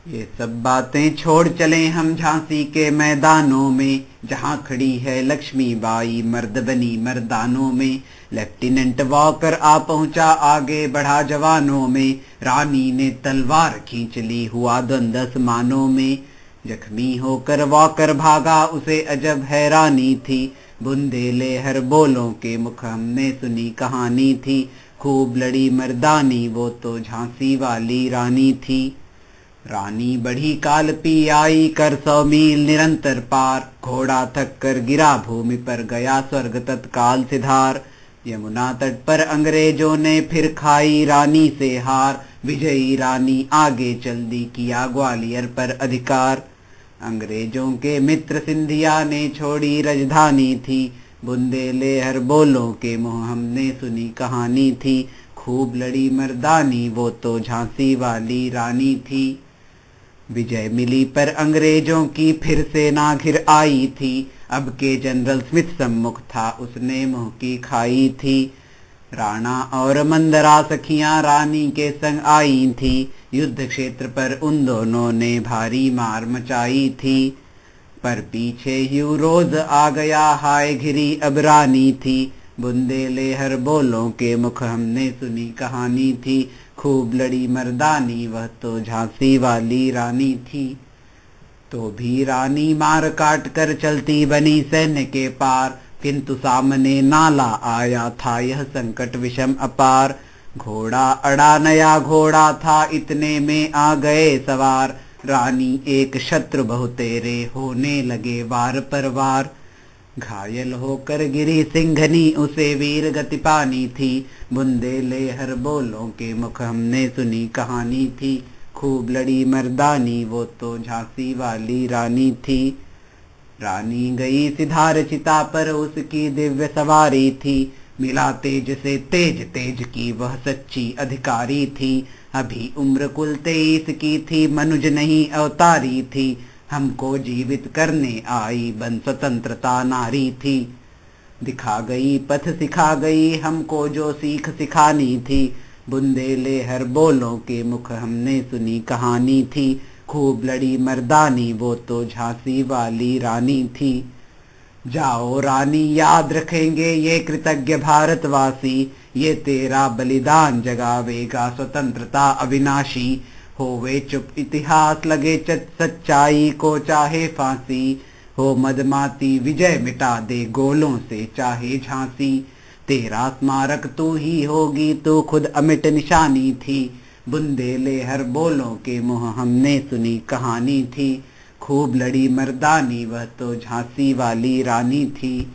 ये सब बातें छोड़ चले हम झांसी के मैदानों में, जहां खड़ी है लक्ष्मीबाई मर्द बनी मर्दानों में। लेफ्टिनेंट वॉकर आ पहुंचा, आगे बढ़ा जवानों में। रानी ने तलवार खींच ली, हुआ द्वंद्व आसमानों में। जख्मी होकर वॉकर भागा, उसे अजब हैरानी थी। बुंदेले हर बोलों के मुख हमने सुनी कहानी थी। खूब लड़ी मर्दानी, वो तो झांसी वाली रानी थी। रानी बढ़ी काल पी आई, कर 100 मील निरंतर पार। घोड़ा थक कर गिरा भूमि पर, गया स्वर्ग तत्काल सिधार। यमुना तट पर अंग्रेजों ने फिर खाई रानी से हार। विजयी रानी आगे चल दी, किया ग्वालियर पर अधिकार। अंग्रेजों के मित्र सिंधिया ने छोड़ी राजधानी थी। बुंदेले हर बोलों के मुँह हमने सुनी कहानी थी। खूब लड़ी मर्दानी, वो तो झांसी वाली रानी थी। विजय मिली पर अंग्रेजों की, फिर सेना घिर आई थी। अब के जनरल स्मिथ सम्मुख था, उसने मुंह की खाई थी। राणा और मंदरा सखियां रानी के संग आई थी। युद्ध क्षेत्र पर उन दोनों ने भारी मार मचाई थी। पर पीछे यूरोज आ गया, हाय घिरी अब रानी थी। बुंदेले हर बोलों के मुख हमने सुनी कहानी थी। खूब लड़ी मर्दानी, वह तो झांसी वाली रानी थी। तो भी रानी मार काट कर चलती बनी सैन्य के पार। किंतु सामने नाला आया था, यह संकट विषम अपार। घोड़ा अड़ा नया घोड़ा था, इतने में आ गए सवार। रानी एक शत्रु बहुतेरे, होने लगे वार पर वार। घायल होकर गिरी सिंघनी, उसे वीर गति पानी थी। बुंदेले हर बोलों के मुख हमने सुनी कहानी थी। खूब लड़ी मर्दानी, वो तो झांसी वाली रानी थी। रानी गई सिधार चिता पर, उसकी दिव्य सवारी थी। मिला तेज से तेज तेज की, वह सच्ची अधिकारी थी। अभी उम्र कुल 23 की थी, मनुज नहीं अवतारी थी। हमको जीवित करने आई, बन स्वतंत्रता नारी थी। दिखा गई पथ सिखा गई, हमको जो सीख सिखानी थी। बुंदेले हर बोलों के मुख हमने सुनी कहानी थी। खूब लड़ी मर्दानी, वो तो झांसी वाली रानी थी। जाओ रानी, याद रखेंगे ये कृतज्ञ भारतवासी। ये तेरा बलिदान जगावेगा स्वतंत्रता अविनाशी। होवे चुप इतिहास, लगे सच्चाई को चाहे फांसी। हो मदमाती विजय मिटा दे, गोलों से चाहे झांसी। तेरा स्मारक तू ही होगी, तू खुद अमिट निशानी थी। बुंदेले हर बोलों के मुँह हमने सुनी कहानी थी। खूब लड़ी मर्दानी, वह तो झांसी वाली रानी थी।